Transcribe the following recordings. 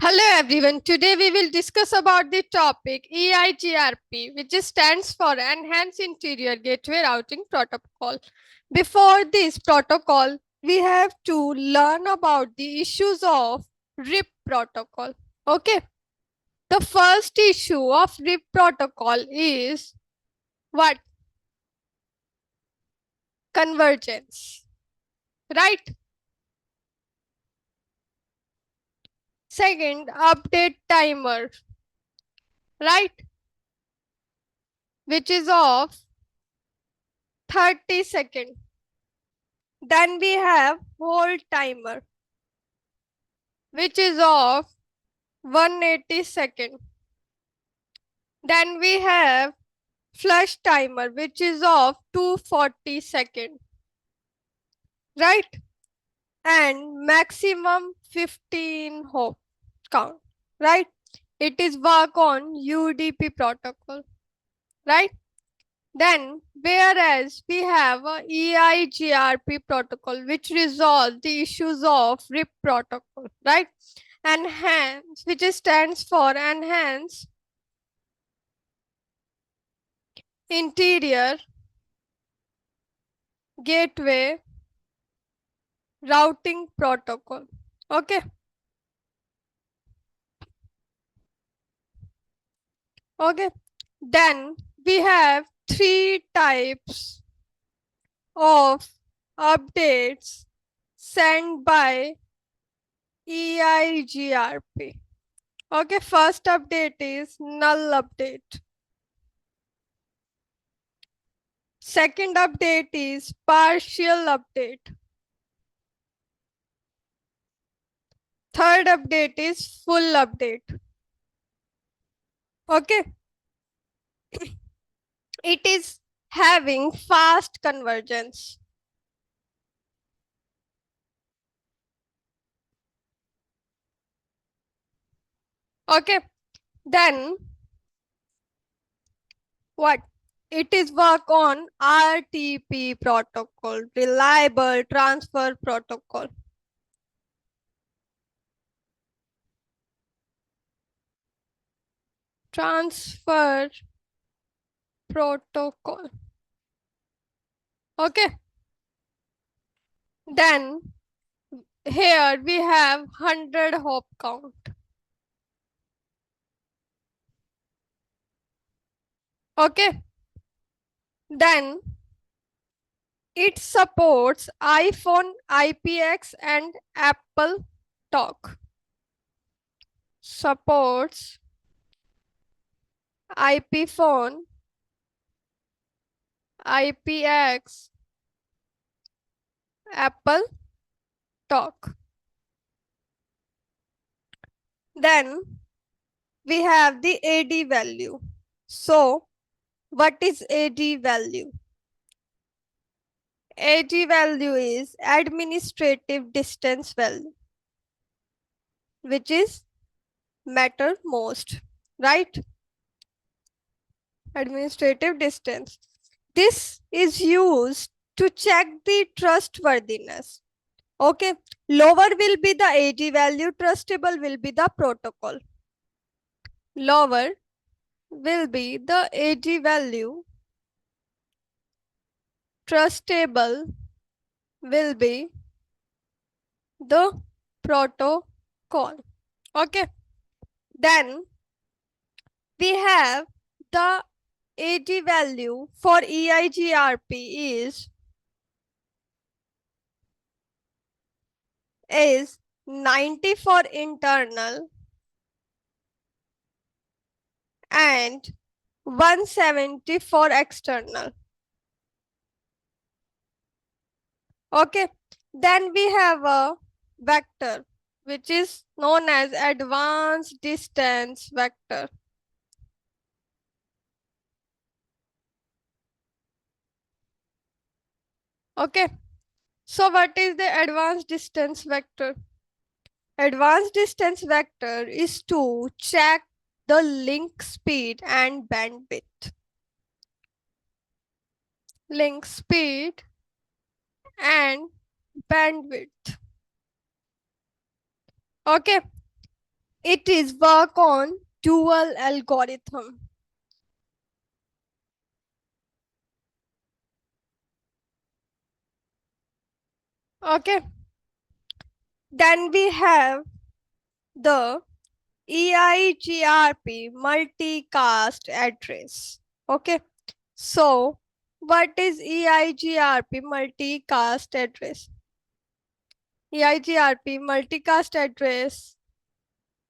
Hello everyone. Today we will discuss about the topic EIGRP, which stands for Enhanced Interior Gateway Routing Protocol. Before this protocol, we have to learn about the issues of RIP protocol. Okay. The first issue of RIP protocol is what? Convergence. Right? Second, update timer. Right? Which is of 30 seconds. Then we have hold timer, which is of 180 seconds. Then we have flush timer, which is of 240 seconds. Right? And maximum 15 hop count. Right? It is work on UDP protocol. Right? Then, whereas we have a EIGRP protocol, which resolves the issues of RIP protocol, right? Enhance, which stands for Enhance Interior Gateway Routing Protocol. Okay. Okay. Then we have three types of updates sent by EIGRP. Okay, first update is null update. Second update is partial update. Third update is full update. Okay. It is having fast convergence. Okay. Then what? It is work on RTP protocol, reliable transfer protocol. Transfer protocol. Okay. Then here we have 100 hop count. Okay. Then it supports iPhone, IPX and Apple Talk. Supports IP phone, IPX, Apple Talk. Then we have the AD value. So what is AD value? AD value is administrative distance value, which is matter most, right? Administrative distance. This is used to check the trustworthiness. Okay, lower will be the AD value, trustable will be the protocol. Lower will be the AD value, trustable will be the protocol. Okay, then we have the AD value for EIGRP is 90 for internal and 170 for external. Okay, then we have a vector which is known as advanced distance vector. Okay, so what is the advanced distance vector? Advanced distance vector is to check the link speed and bandwidth. Link speed and bandwidth. Okay, It is work on dual algorithm. Okay. Then we have the EIGRP multicast address. Okay. So what is EIGRP multicast address? EIGRP multicast address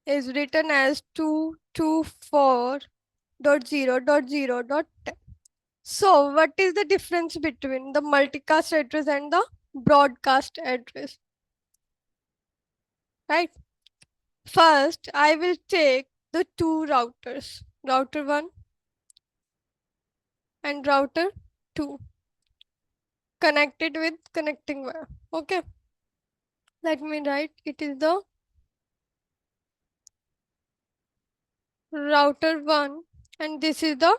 is written as 224.0.0.10. So what is the difference between the multicast address and the broadcast address? Right? First, I will take the two routers, router 1 and router 2, connected with connecting wire. Okay, let me write. It is the router 1 and this is the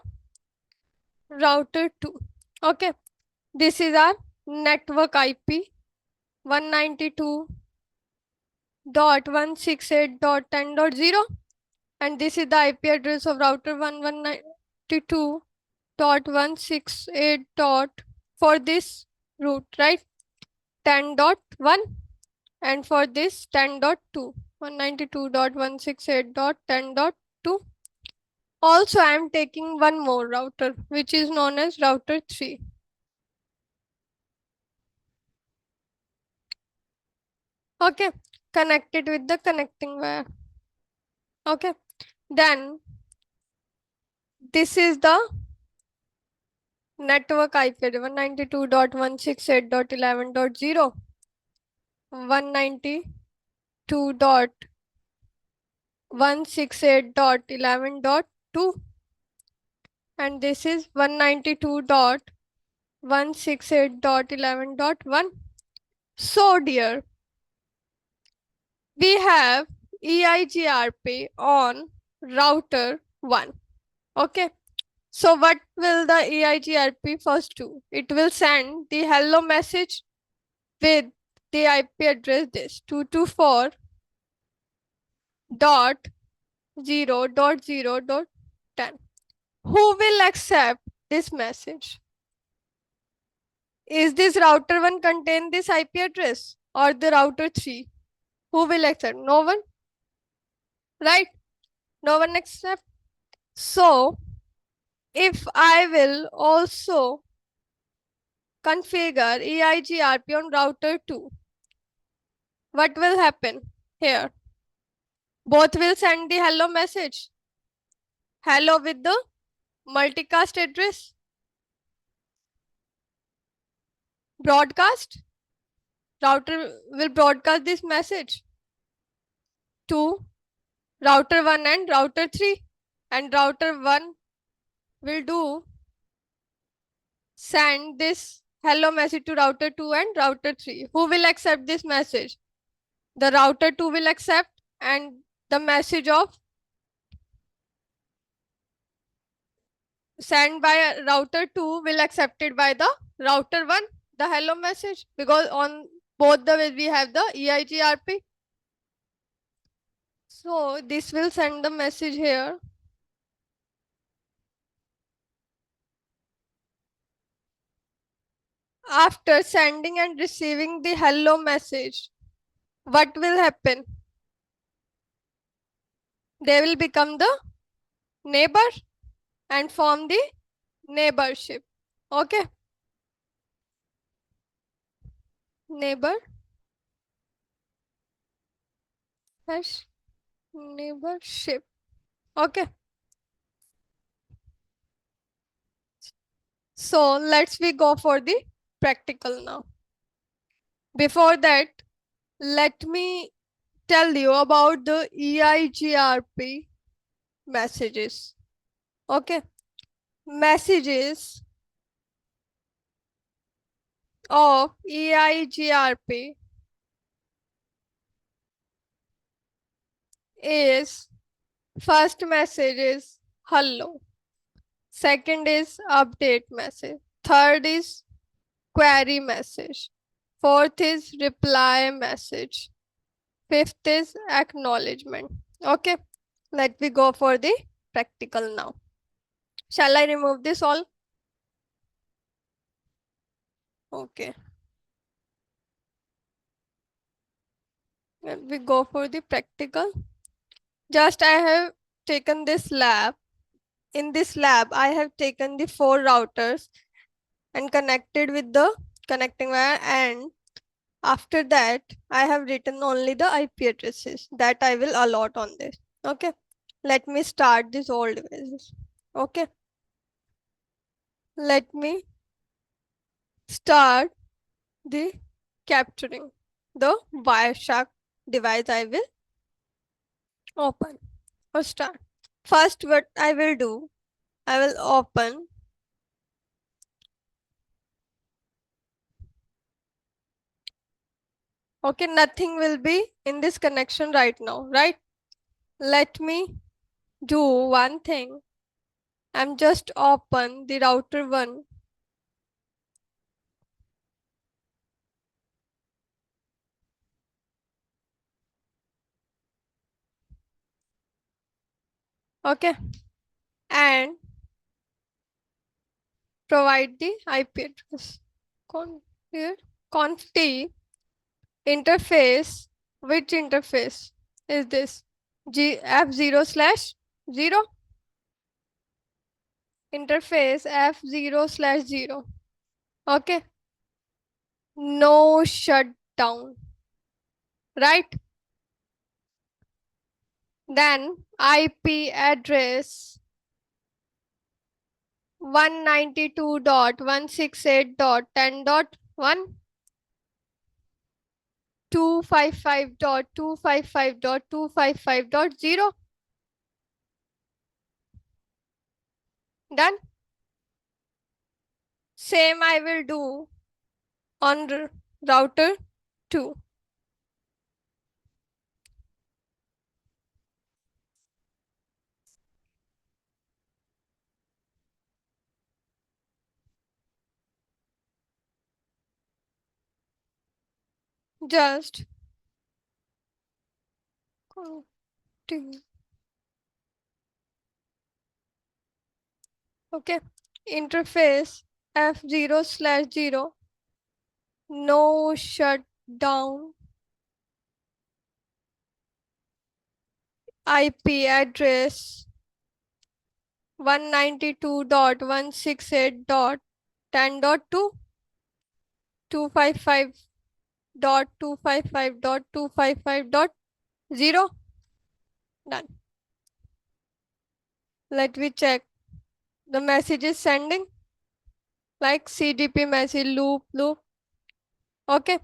router 2. Okay, this is our network IP 192.168.10.0 and this is the IP address of router 192.168. For this route, right? 10.1 and for this 10.2, 192.168.10.2. Also, I am taking one more router, which is known as router 3. Okay, connected with the connecting wire. Okay, then this is the network IP 192.168.11.0, 192.168.11.2, and this is 192.168.11.1. So, dear, we have EIGRP on router 1. Okay. So what will the EIGRP first do? It will send the hello message with the IP address this 224.0.0.10. Who will accept this message? Is this router 1 contain this IP address or the router 3? Who will accept? No one, right? No one accept. So if I will also configure EIGRP on router 2, what will happen here? Both will send the hello message. Hello with the multicast address. Broadcast. Router will broadcast this message to router 1 and router 3. And router 1 will do send this hello message to router 2 and router 3. Who will accept this message? The router 2 will accept and the message of sent by router 2 will accepted by the router 1, the hello message, because on both the ways we have the EIGRP. So this will send the message here. After sending and receiving the hello message, what will happen? They will become the neighbor and form the neighborship. Okay. Neighbor hash neighborship. Okay. So let's we go for the practical now. Before that, let me tell you about the EIGRP messages. Okay. Messages of EIGRP is first message is hello. Second is update message. Third is query message. Fourth is reply message. Fifth is acknowledgement. Okay, let me go for the practical now. Shall I remove this all? Okay, let me go for the practical. Just I have taken this lab. In this lab, I have taken the 4 routers and connected with the connecting wire, and after that I have written only the IP addresses that I will allot on this. Okay, let me start this old devices. Okay, let me start the capturing the Wireshark device. I will open or start. First, what I will do, I will open. Okay, nothing will be in this connection right now, right? Let me do one thing. I'm just open the router 1. Okay, and provide the IP address. Here, conf t interface. Which interface is this? F0/0 interface F0/0. Okay, no shutdown, right? Then IP address 192.168.10.1, 255.255.255.0. Done. Same I will do on router 2. Just continue. Okay. Interface F0/0. No shutdown. IP address 192.168.10.2, 255.255.255.0. Done. Let me check. The message is sending like CDP message loop loop. Okay.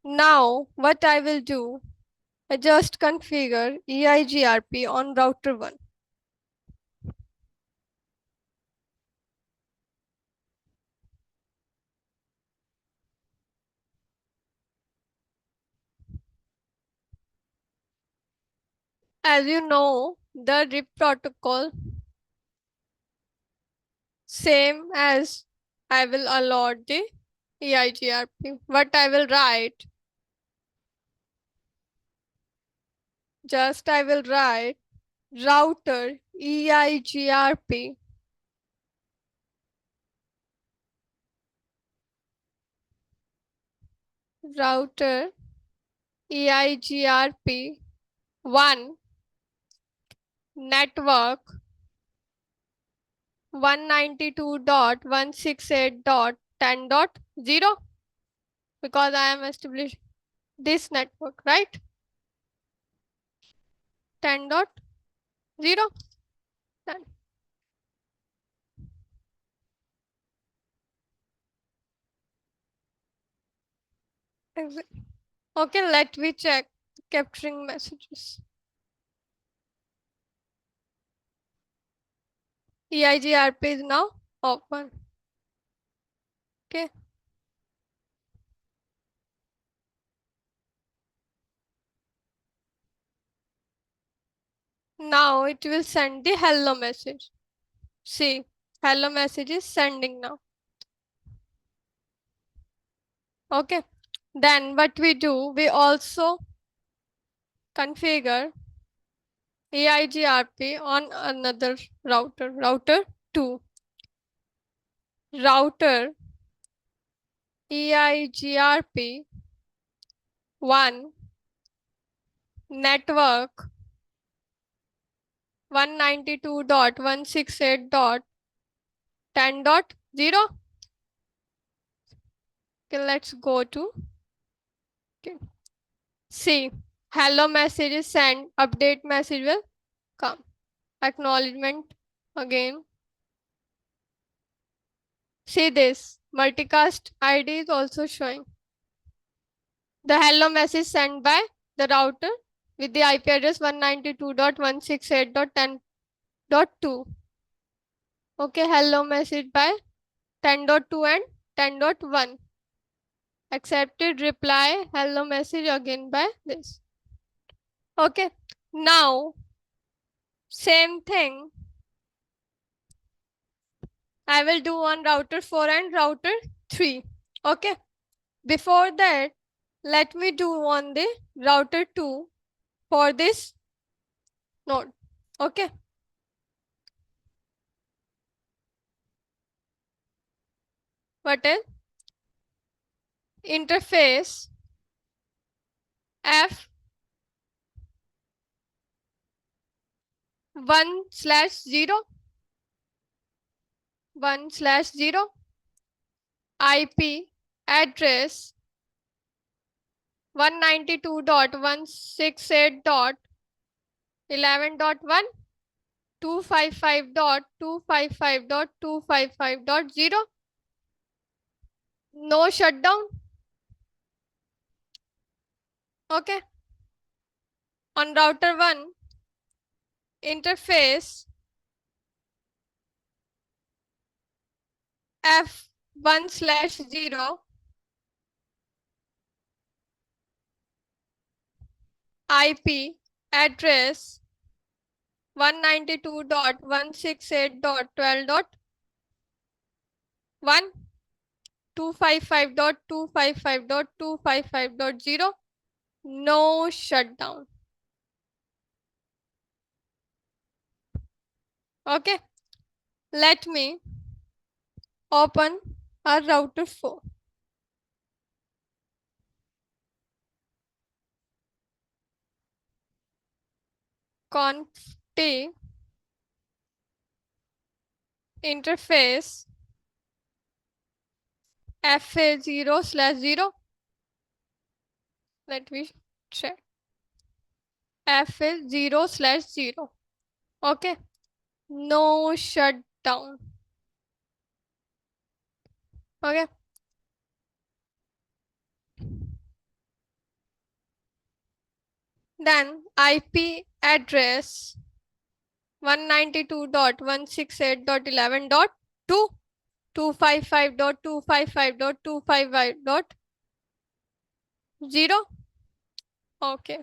Now what I will do, I just configure EIGRP on router 1. As you know, the RIP protocol same as I will allot the EIGRP. What I will write, just I will write router EIGRP router EIGRP 1 network 192.168.10.0, because I am establishing this network, right? 10.0. Done. Okay, let me check capturing messages. EIGRP is now open. Okay. Now it will send the hello message. See, hello message is sending now. Okay. Then what we do, we also configure EIGRP on another router 2. Router EIGRP 1 network 192.168.10.0. Okay, let's go to C. Hello message is sent. Update message will come. Acknowledgement again. See this. Multicast ID is also showing. The hello message sent by the router with the IP address 192.168.10.2. Okay, hello message by 10.2 and 10.1. Accepted reply hello message again by this. Okay, now same thing I will do on router 4 and router 3. Okay, before that, let me do on the router 2 for this node. Okay. What is interface F 1/0 1/0 IP address 192.168.11.1 255.255.255.0. No shutdown. Okay. On router 1, interface F 1/0 IP address 192.168.12.1 255.255.255.0. No shutdown. Okay. Let me open our router 4. Conf interface FA 0/0. Let me check. FA 0/0. Okay. No shutdown. Okay. Then IP address 192.168.11.2 255.255.255.0. Okay.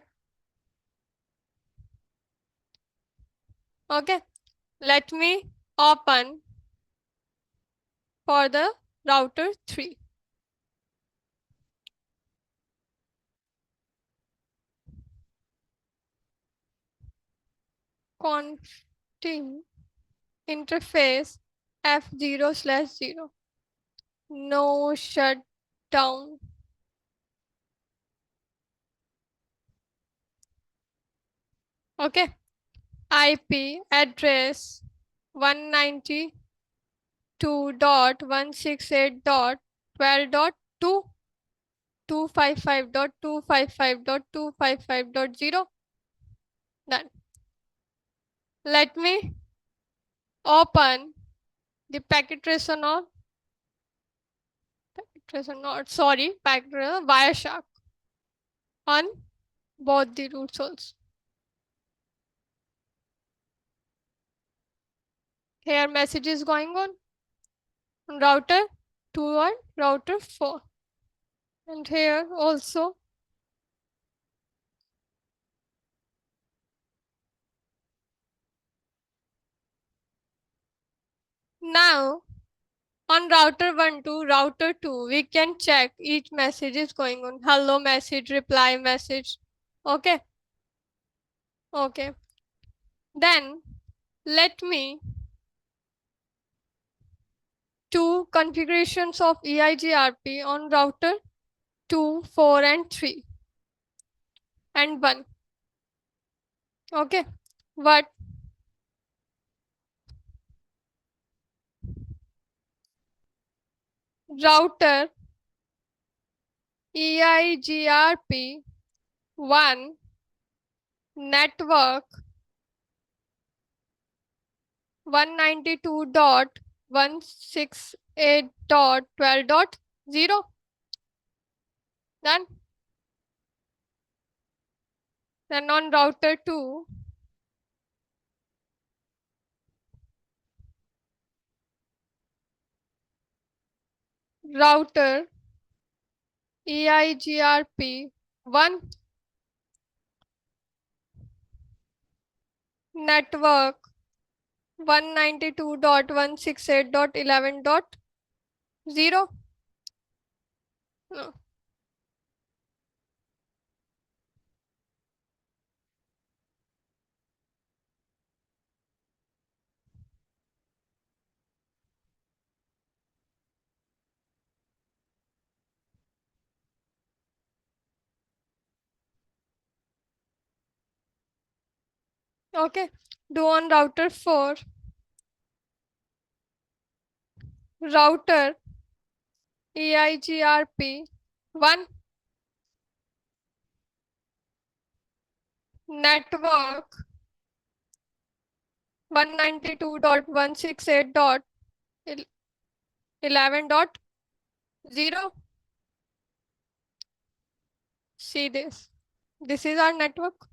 Okay. Let me open for the router 3. Config interface F 0/0. No shutdown. Okay. IP address 192.168.12.2 255.255.255.0. Done. Let me open the packet tracer node. Packet tracer Wireshark on both the root source. Here message is going on router 2 and router 4. And here also now on router 1 to router 2, we can check each message is going on. Hello message, reply message. Okay. Okay. Then let me two configurations of EIGRP on router 2, 4 and 3 and 1. Okay, what router EIGRP 1 network 192.168.12.0. Done. Then on router 2, router EIGRP 1 network 192.168.11.0. No. Okay. Do on router 4, router EIGRP 1 network 192.168.11.0. See this. This is our network.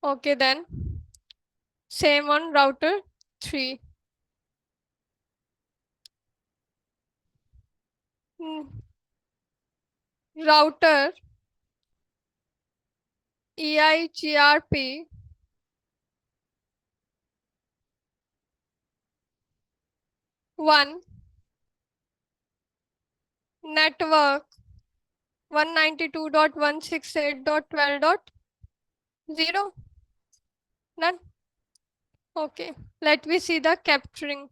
Okay, then same on router 3. Router EIGRP 1 network 192.168.12.0. None. Okay. Let me see the capturing.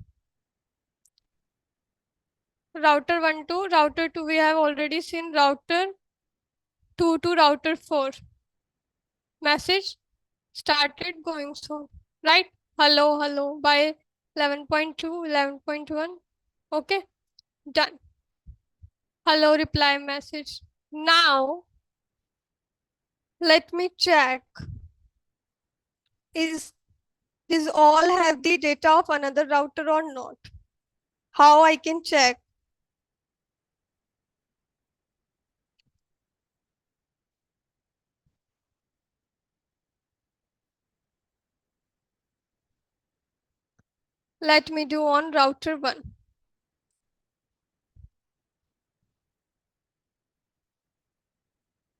Router 1 to router 2 we have already seen. Router 2 to router 4. Message started going soon. Right? Hello, hello. By 11.2, 11.1. Okay. Done. Hello reply message. Now let me check. Is all have the data of another router or not? How I can check? Let me do on router 1.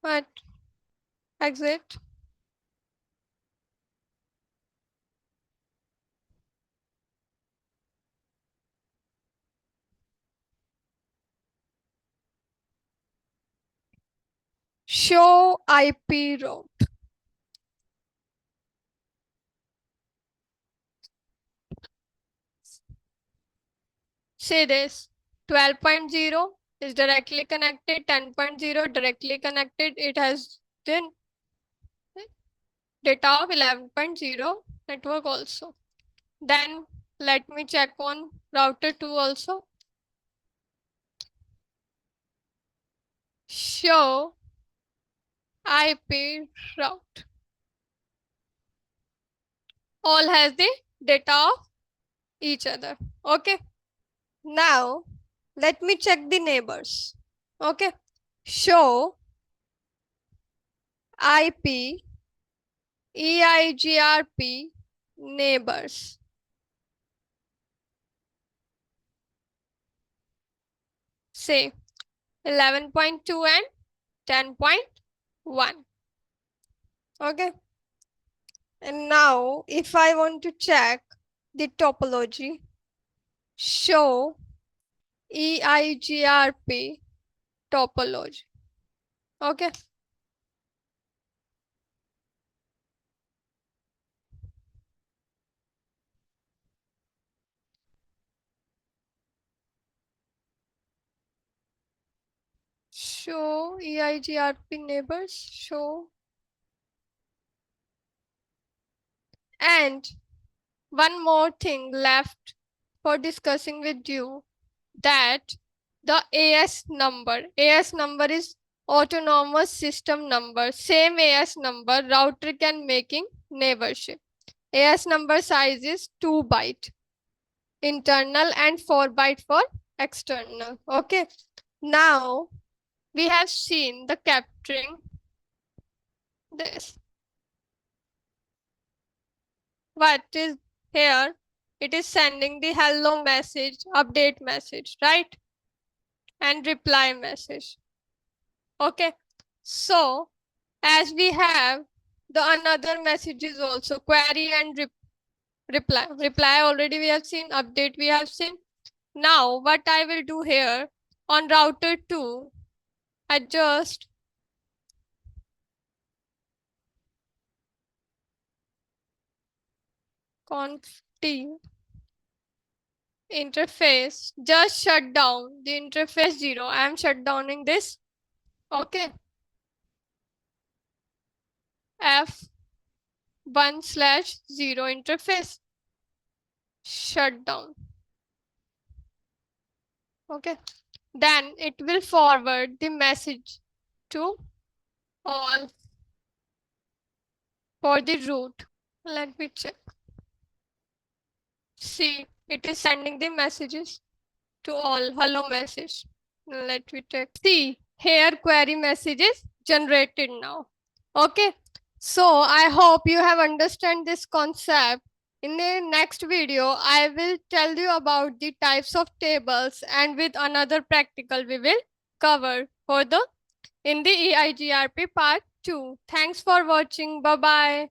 What? Exit. Show IP route. Say this. 12.0 is directly connected. 10.0 directly connected. It has then data of 11.0 network also. Then let me check on router 2 also. Show IP route. All has the data of each other. Okay. Now let me check the neighbors. Okay. Show IP EIGRP neighbors. Say 11.2 and 10.1. Okay. And now if I want to check the topology, show EIGRP topology. Okay. show EIGRP neighbors, show. And one more thing left for discussing with you, that the AS number is autonomous system number. Same AS number router can making neighborship. AS number size is 2 byte internal and 4 byte for external. Okay, now we have seen the capturing this. What is here? It is sending the hello message, update message, right? And reply message. Okay, so as we have the another messages also, query and reply already we have seen, update we have seen. Now what I will do here on router 2, I just conf t interface, just shut down the interface 0. I am shut downing this. Okay, F1/0 interface shut down. Okay, then it will forward the message to all for the root. Let me check. See, it is sending the messages to all. Hello message. Let me check. See, here query message is generated now. Okay, so I hope you have understand this concept. In the next video, I will tell you about the types of tables, and with another practical we will cover for the in the EIGRP part 2. Thanks for watching. Bye bye.